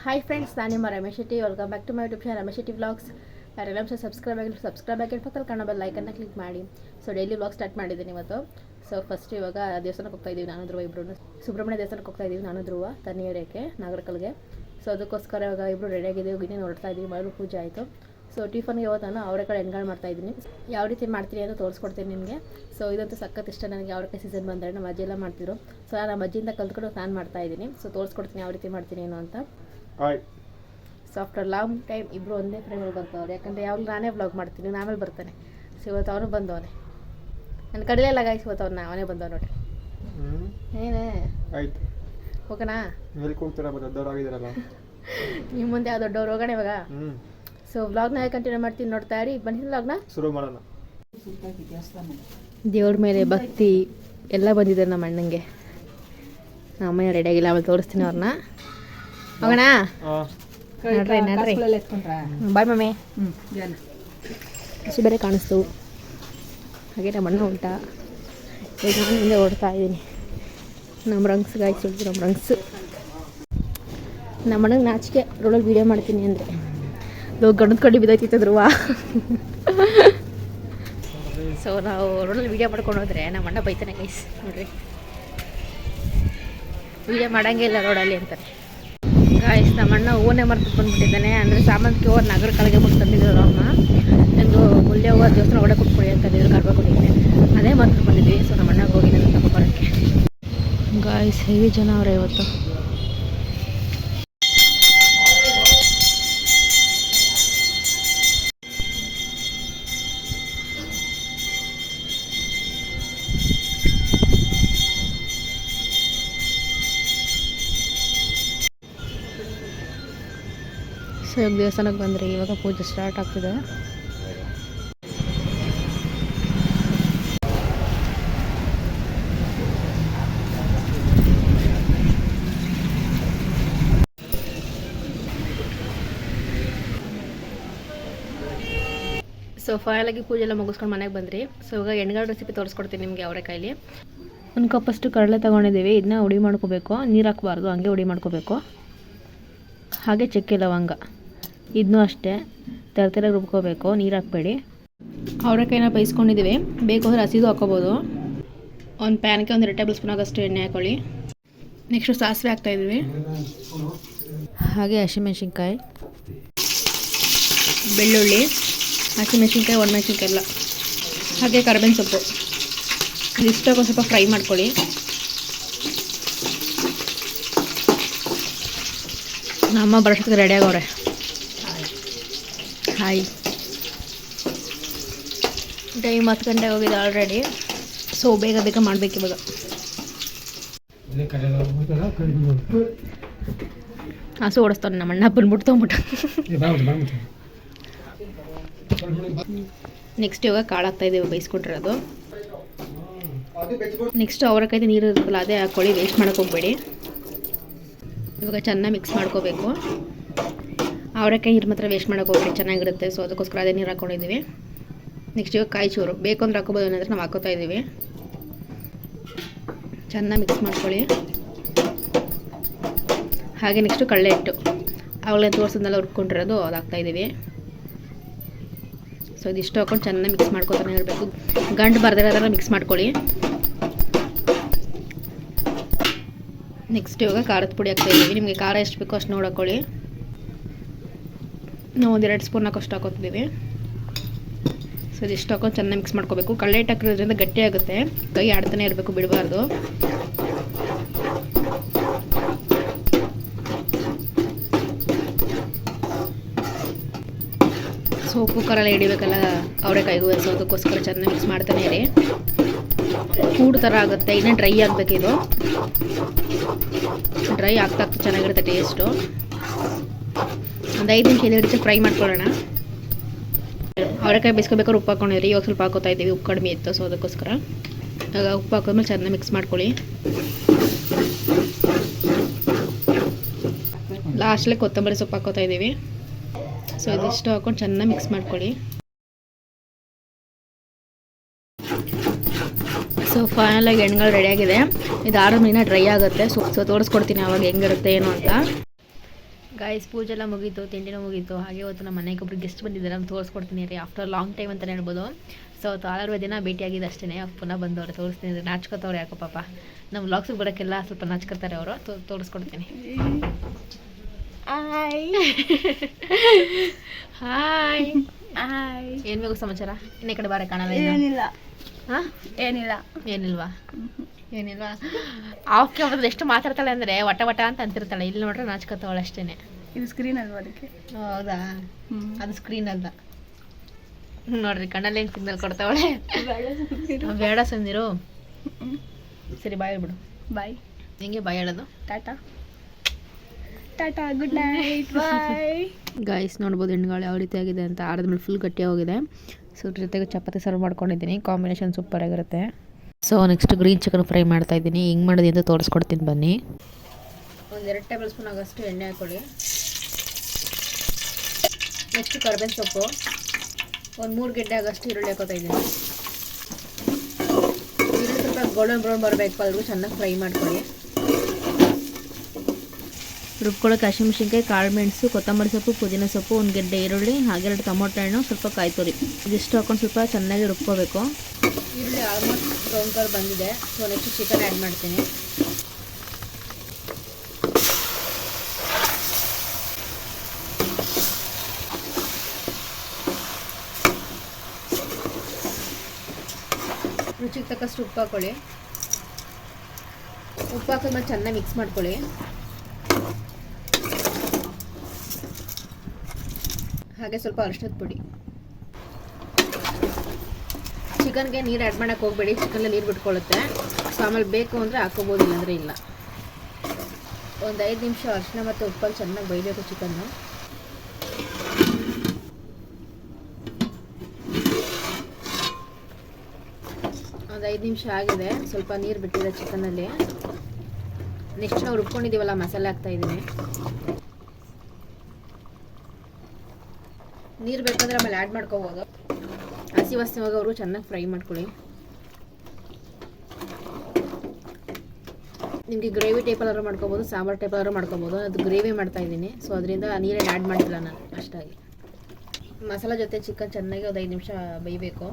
Hi friends, ನಾನು ನಿಮ್ಮ Ramesh Shetty. Welcome back to my YouTube channel Ramesh Shetty vlogs. ಯಾರೆಲ್ಲ ಸಬ್ಸ್ಕ್ರೈಬ್ ಆಗಿ ಪಕ್ಕದಲ್ಲಿ ಕಾಣೋ ಬೆಲ್ ಐಕನ್ನ ಕ್ಲಿಕ್ ಮಾಡಿ. ಸೊ ಡೈಲಿ ವ್ಲಾಗ್ ಸ್ಟಾರ್ಟ್ ಮಾಡಿದ್ದೀನಿ ಇವತ್ತು. ಸೊ ಫಸ್ಟ್ ಇವಾಗ ದೇವಸ್ಥಾನಕ್ಕೆ ಹೋಗ್ತಾ ಇದ್ದೀವಿ, ನಾನು ಧ್ರುವ ಇಬ್ಬರು. ಸುಬ್ರಹ್ಮಣ್ಯ ದೇವಸ್ಥಾನಕ್ಕೆ ಹೋಗ್ತಾ ಇದ್ದೀವಿ, ನಾನು ಧ್ರುವ, ತಣ್ಣೀರಕ್ಕೆ ನಾಗರಕಲ್ಗೆ. ಸೊ ಅದಕ್ಕೋಸ್ಕರ ಇವಾಗ ಇಬ್ಬರು ರೆಡಿಯಾಗಿದ್ದೀವಿ, ಗಿನ್ನಿ ನೋಡ್ತಾ ಇದ್ದೀವಿ. ಮಗಳು ಪೂಜೆ ಆಯಿತು. ಸೊ ಟಿಫನ್ಗೆ ಇವತ್ತು ನಾನು ಅವರೆಕಾಳು ಎಣ್ಗಾಳು ಮಾಡ್ತಾಯಿದ್ದೀನಿ. ಯಾವ ರೀತಿ ಮಾಡ್ತೀನಿ ಅಂತ ತೋರಿಸ್ಕೊಡ್ತೀನಿ ನಿಮಗೆ. ಸೊ ಇದಂತೂ ಸಖತ್ ಇಷ್ಟ ನನಗೆ. ಅವರೆಕಾಯಿ ಸೀಸನ್ ಬಂದರೆ ನಮ್ಮ ಅಜ್ಜಿ ಎಲ್ಲ ಮಾಡ್ತಿದ್ರು. ಸೊ ನಾನು ಅಜ್ಜಿಯಿಂದ ಕಲ್ತ್ಕೊಂಡು ನಾನು ಮಾಡ್ತಾಯಿದ್ದೀನಿ. ಸೊ ತೋರಿಸ್ಕೊಡ್ತೀನಿ ಯಾವ ರೀತಿ ಮಾಡ್ತೀನಿ ಏನು ಅಂತ. ಸೊ ಆಫ್ಟರ್ ಲಾಂಗ್ ಟೈಮ್ ಇಬ್ಬರು ಒಂದೇ ಫ್ರೇಮಲ್ಲಿ ಬರ್ತಾವ್ರು. ಯಾಕಂದರೆ ಯಾವಾಗಲೂ ನಾನೇ ವ್ಲಾಗ್ ಮಾಡ್ತೀನಿ, ಆಮೇಲೆ ಬರ್ತಾನೆ. ಸೊ ಇವತ್ತು ಅವನು ಬಂದವನೇ, ನನ್ನ ಕಡಲೆಲ್ಲ ಗಾಯ್ಸಿ ಇವತ್ತು ಅವನೇ ಬಂದವ ನೋಡ್ರಿ. ಏನೇ ಆಯ್ತು, ಓಕೆನಾ? ದೊಡ್ಡವರಾಗಿದ್ದೀರಲ್ಲ, ನಿಮ್ಮ ಮುಂದೆ ಯಾವ ದೊಡ್ಡವ್ರು ಹೋಗೋಣ ಇವಾಗ. ಸೊ ವ್ಲಾಗ್ನ ಕಂಟಿನ್ಯೂ ಮಾಡ್ತೀನಿ, ನೋಡ್ತಾ ಇರಿ. ಬನ್ನಿ ವ್ಲಾಗ್ನ ಶುರು ಮಾಡೋಣ. ದೇವ್ರ ಮೇಲೆ ಭಕ್ತಿ ಎಲ್ಲ ಬಂದಿದೆ ನಮ್ಮ ಅಣ್ಣಂಗೆ. ನಮ್ಮ ಅಮ್ಮಯ್ಯ ರೆಡಿಯಾಗಿಲ್ಲ, ಆಮೇಲೆ ತೋರಿಸ್ತೀನಿ ಅವ್ರನ್ನ. ಹೋಗೋಣ ನೋಡ್ರಿ. Bye mummy. ಹಸು ಬೇರೆ ಕಾಣಿಸ್ತು. ಹಾಗೆ ನಮ್ಮ ಅಣ್ಣ ಉಂಟ. ಈಗ ನಾನು ಹಿಂದೆ ಓಡ್ತಾ ಇದ್ದೀನಿ. ನಮ್ಮ ರಂಗ್ಸ್ ಗಾಯ್ಸಿಡ್ತು, ನಮ್ಮ ರಂಗ್ಸ್. ನಮ್ಮ ಅಣ್ಣಗೆ ನಾಚಿಕೆ ರೋಡಲ್ಲಿ ವೀಡಿಯೋ ಮಾಡ್ತೀನಿ ಅಂದರೆ. ಇವಾಗ ಗಂಡದ ಕಡ್ಡಿ ಬಿದ್ದೈತಿತ್ತದ್ರುವ. ಸೊ ನಾವು ರೋಡಲ್ಲಿ ವೀಡಿಯೋ ಮಾಡ್ಕೊಂಡು ಹೋದ್ರೆ ನಮ್ಮ ಅಣ್ಣ ಬೈತಾನೆ ಗೈಸ್. ನೋಡ್ರಿ, ವೀಡಿಯೋ ಮಾಡೋಂಗೇ ಇಲ್ಲ ರೋಡಲ್ಲಿ ಅಂತಾರೆ ಗಾಯ್ಸ್. ನಮ್ಮ ಅಣ್ಣ ಓನೇ ಮರ್ತು ಬಂದುಬಿಟ್ಟಿದ್ದಾನೆ. ಅಂದರೆ ಸಾಮಂತಿಗೆ ಹೋಗಿ ನಗರ ಕಳೆಗೆ ಬಂದು ತಂದಿದ್ರು ಅಮ್ಮ. ನನಗೂ ಮುಲ್ಲೆ ಹೋಗೋ ದೇವಸ್ಥಾನ ಒಡೆ ಕೊಟ್ಬಿಡಿ ಅಂತಂದಿದ್ರು, ಕರ್ಬೇಕೊಟ್ಟಿದ್ದೆ. ಅದೇ ಮರ್ತು ಬಂದಿದ್ವಿ. ಸೊ ನಮ್ಮ ಅಣ್ಣಗೆ ಹೋಗಿ ನಾನು ತಗೊಬರೋಕ್ಕೆ. ಗಾಯ್ಸ್ ಹೆವಿ ಜನ ಅವರೇ ಇವತ್ತು. ಸೊ ಇವಾಗ ದೇವಸ್ಥಾನಕ್ಕೆ ಬಂದರೆ ಇವಾಗ ಪೂಜೆ ಸ್ಟಾರ್ಟ್ ಆಗ್ತಿದೆ. ಸೊ ಫೈನಲಾಗಿ ಪೂಜೆ ಎಲ್ಲ ಮುಗಿಸ್ಕೊಂಡು ಮನೆಗೆ ಬಂದ್ರಿ. ಸೊ ಇವಾಗ ಎಣ್ಗಾಳು ರೆಸಿಪಿ ತೋರಿಸ್ಕೊಡ್ತೀನಿ ನಿಮಗೆ. ಅವರೆಕಾಯಲ್ಲಿ ಒಂದು ಕಪ್ಪಷ್ಟು ಕಡಲೆ ತೊಗೊಂಡಿದ್ದೀವಿ. ಇದನ್ನ ಹುಡಿ ಮಾಡ್ಕೋಬೇಕು, ನೀರು ಹಾಕಬಾರ್ದು, ಹಂಗೆ ಹುಡಿ ಮಾಡ್ಕೋಬೇಕು. ಹಾಗೆ ಚಕ್ಕೆ ಲವಂಗ ಇದನ್ನೂ ಅಷ್ಟೇ ತರತರಾಗಿ ರುಬ್ಕೋಬೇಕು, ನೀರು ಹಾಕಬೇಡಿ. ಅವರೆಕಾಯಿನ ಬೇಯಿಸ್ಕೊಂಡಿದ್ದೀವಿ, ಬೇಕು ಅಂದರೆ ಹಸಿದು ಹಾಕೋಬೋದು. ಒಂದು ಪ್ಯಾನ್ಗೆ 1 ಟೇಬಲ್ ಸ್ಪೂನ್ ಆಗೋಷ್ಟು ಎಣ್ಣೆ ಹಾಕೊಳ್ಳಿ. ನೆಕ್ಸ್ಟು ಸಾಸಿವೆ ಹಾಕ್ತಾಯಿದ್ವಿ, ಹಾಗೆ ಹಸಿಮೆಣ್ಸಿನ್ಕಾಯಿ, ಬೆಳ್ಳುಳ್ಳಿ, ಹಸಿಮೆಣ್ಸಿನ್ಕಾಯಿ, ಒಣಮೆಣ್ಸಿನ್ಕಾಯಿ ಎಲ್ಲ, ಹಾಗೆ ಕರಿಬೇವಿನ ಸೊಪ್ಪು. ಇದಿಷ್ಟಕ್ಕೆ ಸ್ವಲ್ಪ ಫ್ರೈ ಮಾಡ್ಕೊಳ್ಳಿ. ನಮ್ಮ ಬರೋಷ್ಟಕ್ಕೆ ರೆಡಿ ಆಗವ್ರೆ. ಹಾಯ್, ಟೈಮ್ 10 ಗಂಟೆ ಹೋಗಿದೆ ಆಲ್ರೆಡಿ. ಸೊ ಬೇಗ ಬೇಗ ಮಾಡಬೇಕು ಇವಾಗ. ಹಸು ಓಡಿಸ್ತಾನೆ ನಮ್ಮ ಅಣ್ಣ, ಬಂದ್ಬಿಟ್ಟು ತೊಗೊಂಬಿಟ್ಟು. ನೆಕ್ಸ್ಟ್ ಇವಾಗ ಕಾಳು ಹಾಕ್ತಾಯಿದ್ದೀವಿ, ಬೇಯಿಸ್ಕೊಂಡಿರೋದು. ನೆಕ್ಸ್ಟ್ ಅವರೆಕಾಯ್ದು ನೀರು ಇರುತ್ತಲ್ಲ ಅದೇ ಹಾಕ್ಕೊಳ್ಳಿ, ವೇಸ್ಟ್ ಮಾಡೋಕ್ಕೆ ಹೋಗಬೇಡಿ. ಇವಾಗ ಚೆನ್ನಾಗಿ ಮಿಕ್ಸ್ ಮಾಡ್ಕೋಬೇಕು. ಅವರೆಕಾಯಿ ನೀರು ಮಾತ್ರ ವೇಸ್ಟ್ ಮಾಡೋಕೆ ಹೋಗ್ಬೇಡಿ, ಚೆನ್ನಾಗಿರುತ್ತೆ. ಸೊ ಅದಕ್ಕೋಸ್ಕರ ಅದೇ ನೀರು ಹಾಕ್ಕೊಂಡಿದ್ದೀವಿ. ನೆಕ್ಸ್ಟ್ ಇವಾಗ ಕಾಯಿ ಚೂರು ಬೇಕು ಅಂದ್ರೆ ಹಾಕೋಬೋದು, ಏನಂದರೆ ನಾವು ಹಾಕೋತಾ ಇದ್ದೀವಿ. ಚೆನ್ನಾಗಿ ಮಿಕ್ಸ್ ಮಾಡ್ಕೊಳ್ಳಿ. ಹಾಗೆ ನೆಕ್ಸ್ಟು ಕಡಲೆ ಹಿಟ್ಟು ಆವಾಗಲೇ ತೋರಿಸಿದ್ನೆಲ್ಲ ಹುರ್ಕೊಂಡಿರೋದು ಅದು ಹಾಕ್ತಾಯಿದ್ದೀವಿ. ಸೊ ಇದಿಷ್ಟು ಹಾಕ್ಕೊಂಡು ಚೆನ್ನಾಗಿ ಮಿಕ್ಸ್ ಮಾಡ್ಕೊತಾನೆ ಇರಬೇಕು, ಗಂಟು ಬರ್ದಿರೋದೆಲ್ಲ ಮಿಕ್ಸ್ ಮಾಡ್ಕೊಳ್ಳಿ. ನೆಕ್ಸ್ಟ್ ಇವಾಗ ಖಾರದ ಪುಡಿ ಹಾಕ್ತಾಯಿದ್ದೀವಿ. ನಿಮಗೆ ಖಾರ ಎಷ್ಟು ಬೇಕೋ ಅಷ್ಟು ನೋಡ್ಕೊಳ್ಳಿ. ನಾವು 1-2 ಸ್ಪೂನ್ ಹಾಕೋಷ್ಟು ಹಾಕೋತಿದ್ದೀವಿ. ಸೊ ಇದಿಷ್ಟು ಹಾಕೊಂಡು ಚೆನ್ನಾಗಿ ಮಿಕ್ಸ್ ಮಾಡ್ಕೋಬೇಕು. ಕಡಲೆ ಹಿಟ್ಟು ಹಾಕಿರೋದ್ರಿಂದ ಗಟ್ಟಿ ಆಗುತ್ತೆ, ಕೈ ಆಡ್ತಾನೆ ಇರಬೇಕು, ಬಿಡಬಾರ್ದು. ಸೊ ಉಪ್ಪು ಖಾರ ಎಲ್ಲ ಹಿಡಿಬೇಕಲ್ಲ ಅವರೆಕಾಯಿಗೂ. ಸೊ ಅದಕ್ಕೋಸ್ಕರ ಚೆನ್ನಾಗಿ ಮಿಕ್ಸ್ ಮಾಡ್ತಾನೆ ಇರಿ. ಕೂಡು ಥರ ಆಗುತ್ತೆ, ಇನ್ನೂ ಡ್ರೈ ಆಗಬೇಕು. ಇದು ಡ್ರೈ ಆಗ್ತಾ ಚೆನ್ನಾಗಿರುತ್ತೆ ಟೇಸ್ಟು. ಒಂದು 5 ನಿಮಿಷ ಹಿಡಿದು ಫ್ರೈ ಮಾಡ್ಕೊಳ್ಳೋಣ. ಅವರೆಕಾಯಿ ಬೇಯಿಸ್ಕೋಬೇಕಾದ್ರೆ ಉಪ್ಪು ಹಾಕೊಂಡಿರಿ. ಇವಾಗ ಸ್ವಲ್ಪ ಹಾಕೋತಾ ಇದ್ದೀವಿ, ಉಪ್ಪು ಕಡಿಮೆ ಇತ್ತು. ಸೊ ಅದಕ್ಕೋಸ್ಕರ ಇವಾಗ ಉಪ್ಪು ಹಾಕೋದ್ಮೇಲೆ ಚೆನ್ನಾಗಿ ಮಿಕ್ಸ್ ಮಾಡ್ಕೊಳ್ಳಿ. ಲಾಸ್ಟಲ್ಲಿ ಕೊತ್ತಂಬರಿ ಸೊಪ್ಪು ಹಾಕೋತಾ ಇದ್ದೀವಿ. ಸೊ ಇದಿಷ್ಟು ಹಾಕೊಂಡು ಚೆನ್ನಾಗಿ ಮಿಕ್ಸ್ ಮಾಡ್ಕೊಳ್ಳಿ. ಸೊ ಫೈನಲಾಗಿ ಎಣ್ಗಾಳು ರೆಡಿಯಾಗಿದೆ. ಇದು 6 ಮೀನ ಡ್ರೈ ಆಗುತ್ತೆ. ಸೊ ತೋರಿಸ್ಕೊಡ್ತೀನಿ ಅವಾಗ ಹೆಂಗಿರುತ್ತೆ ಏನು ಅಂತ. ಗಾಯ್ಸ್ ಪೂಜೆ ಎಲ್ಲ ಮುಗೀತು, ತಿಂಡಿನೂ ಮುಗೀತು. ಹಾಗೆ ಇವತ್ತು ನಮ್ಮ ಮನೆಗೆ ಒಬ್ರು ಗೆಸ್ಟ್ ಬಂದಿದ್ದಾರೆ, ಅಂತ ತೋರಿಸ್ಕೊಡ್ತೀನಿ ರೀ. ಆಫ್ಟರ್ ಲಾಂಗ್ ಟೈಮ್ ಅಂತಲೇ ಹೇಳ್ಬೋದು. ಸೊ ಅವತ್ತು 6 ದಿನ ಭೇಟಿಯಾಗಿದ್ದು ಅಷ್ಟೇ. ಪುನಃ ಬಂದವ್ರೆ, ತೋರಿಸ್ತೀನಿ ರೀ. ನಾಚ್ಕೋತವ್ರು ಯಾಕೋ ಪಾಪ. ನಮ್ಮ ವ್ಲಾಗ್ಸಿಗೆ ಬರೋಕ್ಕೆಲ್ಲ ಸ್ವಲ್ಪ ನಾಚ್ಕೋತಾರೆ ಅವರು. ತೋರಿಸ್ಕೊಡ್ತೀನಿ. Hi hi. ಏನು ಬೇಕು ಸಮಾಚಾರ? ಇನ್ನೇ ಕಡೆ ಬಾರೆ ಕಾಣಲ್ಲ. ಏನಿಲ್ಲ ಹಾಂ ಏನಿಲ್ಲ ಏನಿಲ್ವಾ? ಏನಿಲ್ವಾ? ಆಫ್ ಕ್ಯಾಮ್ರದಲ್ಲಿ ಎಷ್ಟು ಮಾತಾಡ್ತಾಳೆ ಅಂದರೆ ವಟ ವಟ ಅಂತ ಅಂತಿರ್ತಾಳೆ. ಇಲ್ಲಿ ನೋಡ್ರೆ ನಾಚ್ಕೋತಾವಳೆ ಅಷ್ಟೇ. ಇದು ಸ್ಕ್ರೀನ್ ಅಲ್ವಾ ಅದಕ್ಕೆ? ಹೌದಾ? ಅದು ಸ್ಕ್ರೀನ್ ಅಲ್ಲ ನೋಡ್ರಿ, ಕಣ್ಣಲ್ಲಿ ಹೆಂಗೆ ಸಿಗ್ನಲ್ ಕೊಡ್ತಾವಳೆ. ಬೇಡ ಸಂದಿರು. ಸರಿ ಬಾಯ್ ಬಿಡು. ಬಾಯ್. ಹೆಂಗೆ ಬಾಯ್ ಹೇಳೋದು? ಟಾಟಾ ಟಾಟಾ, ಗುಡ್ ನೈಟ್, ಬಾಯ್. ಗಾಯ್ಸ್ ನೋಡ್ಬೋದು ಹೆಣ್ಗಳು ಯಾವ ರೀತಿ ಆಗಿದೆ ಅಂತ. ಆಡಿದ್ಮೇಲೆ ಫುಲ್ ಗಟ್ಟಿ ಹೋಗಿದೆ. ಸೊ ಜೊತೆಗೆ ಚಪಾತಿ ಸರ್ವ್ ಮಾಡ್ಕೊಂಡಿದ್ದೀನಿ. ಕಾಂಬಿನೇಷನ್ ಸೂಪರ್ ಆಗಿರುತ್ತೆ. So next green chicken fry ಮಾಡ್ತಾ ಇದ್ದೀನಿ. ಹಿಂಗೆ ಮಾಡೋದು ಅಂತ ತೋರಿಸ್ಕೊಡ್ತೀನಿ ಬನ್ನಿ. ಒಂದು 2 ಟೇಬಲ್ ಸ್ಪೂನ್ ಆಗೋಷ್ಟು ಎಣ್ಣೆ ಹಾಕ್ಕೊಳ್ಳಿ. ನೆಕ್ಸ್ಟ್ ಕರ್ಬೇವಿನ ಸೊಪ್ಪು, ಒಂದು 3 ಗೆಡ್ಡೆ ಆಗೋಷ್ಟು ಈರುಳ್ಳಿ ಹಾಕೋತಾ ಇದ್ದೀನಿ. ಈರುಳ್ಳಿ ಸ್ವಲ್ಪ ಗೋಲ್ಡನ್ ಬ್ರೌನ್ ಬರಬೇಕು, ಅಲ್ಲಿಗೂ ಚೆನ್ನಾಗಿ ಫ್ರೈ ಮಾಡ್ಕೊಳ್ಳಿ. ರುಬ್ಕೊಳ್ಳೋಕೆ ಹಸಿಮೆಣಸಿನ್ಕಾಯಿ, ಕಾಳು ಮೆಣಸು, ಕೊತ್ತಂಬರಿ ಸೊಪ್ಪು, ಪುದೀನ ಸೊಪ್ಪು, 1 ಗೆಡ್ಡೆ ಈರುಳ್ಳಿ, ಹಾಗೆ 2 ಟೊಮೊಟೊ ಹಣ್ಣು, ಸ್ವಲ್ಪ ಕಾಯಿ ತುರಿ, ಇದಿಷ್ಟು ಹಾಕೊಂಡು ಸ್ವಲ್ಪ ಚೆನ್ನಾಗಿ ರುಬ್ಕೋಬೇಕು. ಈರುಳ್ಳಿ ಆಲ್ಮೋಸ್ಟ್ ಬ್ರೌನ್ ಕಲರ್ ಬಂದಿದೆ. ಸೊ ನೆಕ್ಸ್ಟ್ ಚಿಕನ್ ಆ್ಯಡ್ ಮಾಡ್ತೀನಿ. ರುಚಿಗೆ ತಕ್ಕಷ್ಟು ಉಪ್ಪು ಹಾಕೊಳ್ಳಿ. ಉಪ್ಪು ಹಾಕಿದ್ಮೇಲೆ ಚೆನ್ನಾಗಿ ಮಿಕ್ಸ್ ಮಾಡ್ಕೊಳ್ಳಿ. ಹಾಗೆ ಸ್ವಲ್ಪ ಅರಿಶಿಣದ ಪುಡಿ. ಚಿಕನ್ಗೆ ನೀರು ಆ್ಯಡ್ ಮಾಡೋಕ್ಕೆ ಹೋಗಬೇಡಿ, ಚಿಕನಲ್ಲಿ ನೀರು ಬಿಟ್ಕೊಳ್ಳುತ್ತೆ. ಸೊ ಆಮೇಲೆ ಬೇಕು ಅಂದರೆ ಹಾಕೋಬೋದು, ಇಲ್ಲಾಂದರೆ ಇಲ್ಲ. ಒಂದು 5 ನಿಮಿಷ ಅರಿಶಿಣ ಮತ್ತು ಉಪ್ಪಲ್ಲಿ ಚೆನ್ನಾಗಿ ಬೇಯಬೇಕು ಚಿಕನ್ನು. ಒಂದು 5 ನಿಮಿಷ ಆಗಿದೆ. ಸ್ವಲ್ಪ ನೀರು ಬಿಟ್ಟಿದೆ ಚಿಕನಲ್ಲಿ. ನೆಕ್ಸ್ಟ್ ನಾವು ರುಬ್ಕೊಂಡಿದ್ದೀವಲ್ಲ ಮಸಾಲೆ ಹಾಕ್ತಾಯಿದ್ದೀನಿ. ನೀರು ಬೇಕಂದ್ರೆ ಆಮೇಲೆ ಆ್ಯಡ್ ಮಾಡ್ಕೋಬೋದು. ಹಸಿ ವಾಸನೆ ಹೋಗೋರು ಚೆನ್ನಾಗಿ ಫ್ರೈ ಮಾಡ್ಕೊಳ್ಳಿ. ನಿಮಗೆ ಗ್ರೇವಿ ಟೈಪಲ್ಲಾದ್ರೂ ಮಾಡ್ಕೋಬೋದು, ಸಾಂಬಾರು ಟೈಪಲ್ಲಾದ್ರೂ ಮಾಡ್ಕೋಬೋದು. ಅದು ಗ್ರೇವಿ ಮಾಡ್ತಾಯಿದ್ದೀನಿ. ಸೊ ಅದರಿಂದ ನೀರೇನು ಆ್ಯಡ್ ಮಾಡಿಲ್ಲ ನಾನು ಅಷ್ಟಾಗಿ. ಮಸಾಲೆ ಜೊತೆ ಚಿಕನ್ ಚೆನ್ನಾಗಿ ಒಂದು 5 ನಿಮಿಷ ಬೇಯಬೇಕು.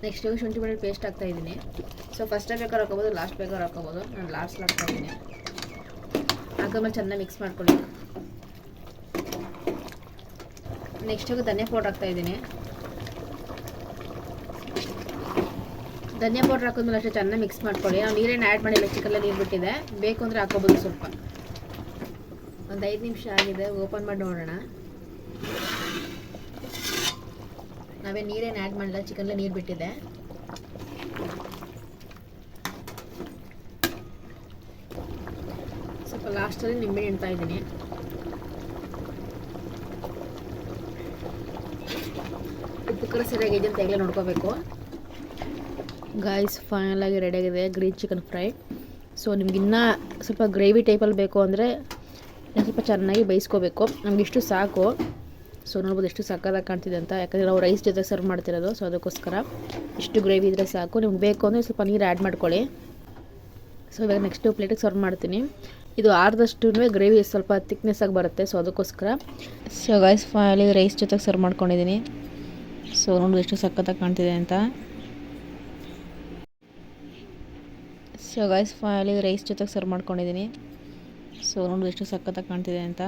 ನೆಕ್ಸ್ಟ್ ಶುಂಠಿ ಬೆಳ್ಳುಳ್ಳಿ ಪೇಸ್ಟ್ ಹಾಕ್ತಾಯಿದ್ದೀನಿ. ಸೊ ಫಸ್ಟೇ ಬೇಕಾದ್ರೆ ಹಾಕೋಬೋದು, ಲಾಸ್ಟ್ ಬೇಕಾದ್ರೆ ಹಾಕೋಬೋದು. ನಾನು ಲಾಸ್ಟ್ ಹಾಕ್ತಾಯಿದ್ದೀನಿ. ಹಾಕಿದ್ಮೇಲೆ ಚೆನ್ನಾಗಿ ಮಿಕ್ಸ್ ಮಾಡ್ಕೊಳ್ಳಿ. ನೆಕ್ಸ್ಟಿಗೆ ಧನಿಯಾ ಪೌಡ್ರ್ ಹಾಕ್ತಾಯಿದ್ದೀನಿ. ಧನಿಯಾ ಪೌಡ್ರ್ ಹಾಕಿದ್ಮೇಲೆ ಅಷ್ಟೇ ಚೆನ್ನಾಗಿ ಮಿಕ್ಸ್ ಮಾಡ್ಕೊಳ್ಳಿ. ನಾವು ನೀರೇನು ಆ್ಯಡ್ ಮಾಡಿಲ್ಲ, ಚಿಕನಲ್ಲಿ ನೀರು ಬಿಟ್ಟಿದೆ. ಬೇಕು ಅಂದರೆ ಹಾಕೋಬೋದು ಸ್ವಲ್ಪ. ಒಂದು 5 ನಿಮಿಷ ಆಗಿದೆ, ಓಪನ್ ಮಾಡಿ ನೋಡೋಣ. ನಾವೇ ನೀರೇನು ಆ್ಯಡ್ ಮಾಡಿಲ್ಲ, ಚಿಕನಲ್ಲಿ ನೀರು ಬಿಟ್ಟಿದೆ. ಸ್ವಲ್ಪ ಲಾಸ್ಟಲ್ಲಿ ನಿಂಬೆ ಹಿಂಡ್ತಾ ಇದ್ದೀನಿ. ಉಪ್ಪು ಖಾರ ಸರಿಯಾಗಿದೆ ಅಂತ ಈಗಲೇ ನೋಡ್ಕೋಬೇಕು. ಗಾಯ್ಸ್ ಫೈನಲಾಗಿ ರೆಡಿಯಾಗಿದೆ ಗ್ರೀನ್ ಚಿಕನ್ ಫ್ರೈ. ಸೊ ನಿಮ್ಗಿನ್ನೂ ಸ್ವಲ್ಪ ಗ್ರೇವಿ ಟೈಪಲ್ಲಿ ಬೇಕು ಅಂದರೆ ಸ್ವಲ್ಪ ಚೆನ್ನಾಗಿ ಬೇಯಿಸ್ಕೋಬೇಕು. ನಮಗಿಷ್ಟು ಸಾಕು. ಸೊ ನೋಡ್ಬೋದು ಎಷ್ಟು ಸಕ್ಕತ್ತಾಗಿ ಕಾಣ್ತಿದೆ ಅಂತ. ಯಾಕಂದರೆ ನಾವು ರೈಸ್ ಜೊತೆ ಸರ್ವ್ ಮಾಡ್ತಿರೋದು. ಸೊ ಅದಕ್ಕೋಸ್ಕರ ಇಷ್ಟು ಗ್ರೇವಿ ಇದ್ದರೆ ಸಾಕು. ನಿಮ್ಗೆ ಬೇಕು ಅಂದರೆ ಸ್ವಲ್ಪ ನೀರು ಆ್ಯಡ್ ಮಾಡ್ಕೊಳ್ಳಿ. ಸೊ ಇವಾಗ ನೆಕ್ಸ್ಟು ಪ್ಲೇಟಿಗೆ ಸರ್ವ್ ಮಾಡ್ತೀನಿ. ಇದು ಆರ್ದಷ್ಟು ಗ್ರೇವಿ ಸ್ವಲ್ಪ ತಿಕ್ನೆಸ್ ಆಗಿ ಬರುತ್ತೆ. ಸೊ ಅದಕ್ಕೋಸ್ಕರ. ಸೊ ಗಾಯ್ಸ್ ಫೈನಲಿ ರೈಸ್ ಜೊತೆಗೆ ಸರ್ವ್ ಮಾಡ್ಕೊಂಡಿದ್ದೀನಿ. ಸೊ ನೋಡಿ ಎಷ್ಟು ಸಕ್ಕತ್ತಾಗಿ ಕಾಣ್ತಿದೆ ಅಂತ. ಸೊ ಗೈಸ್ ಫೈನಲಿ ರೈಸ್ ಜೊತೆಗೆ ಸರ್ವ್ ಮಾಡ್ಕೊಂಡಿದ್ದೀನಿ. ಸೊ ನೋಡಿ ಎಷ್ಟು ಸಕ್ಕತ್ತಾಗಿ ಕಾಣ್ತಿದೆ ಅಂತ.